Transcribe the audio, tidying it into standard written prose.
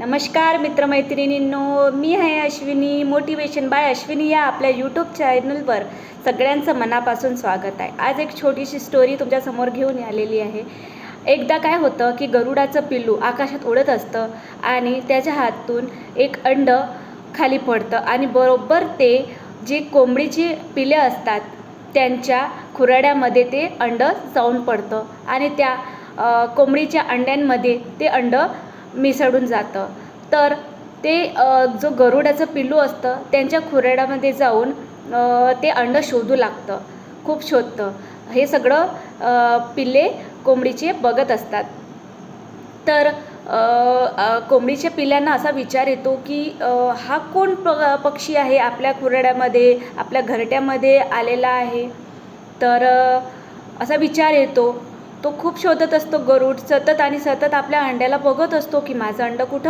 नमस्कार मित्रमैत्रिणींनो, मी आहे Ashwini. Motivation bye Ashwini या आपल्या यूट्यूब चॅनलवर सगळ्यांचं मनापासून स्वागत आहे. आज एक छोटीशी स्टोरी तुमच्यासमोर घेऊन आलेली आहे. एकदा काय होतं की गरुडाचं पिल्लू आकाशात उडत असतं आणि त्याच्या हातून एक अंड खाली पडतं आणि बरोबर ते जे कोंबडीची पिले असतात त्यांच्या खुराड्यामध्ये ते अंड जाऊन पडतं आणि त्या कोंबडीच्या अंड्यांमध्ये ते अंड मिसळून जातं. तर ते जो गरुडाचं पिल्लू असतं त्यांच्या खुराड्यामध्ये जाऊन ते अंड शोधू लागतं, खूप शोधतं. हे सगळं पिल्ले कोंबडीचे बघत असतात. तर कोंबडीच्या पिल्ल्यांना असा विचार येतो की हा कोण पक्षी आहे आपल्या खुराड्यामध्ये, आपल्या घरट्यामध्ये आलेला आहे. तर असा विचार येतो. तो खूप शोधत असतो. गरुड सतत आणि सतत आपल्या अंड्याला बघत असतो की माझं अंडं कुठं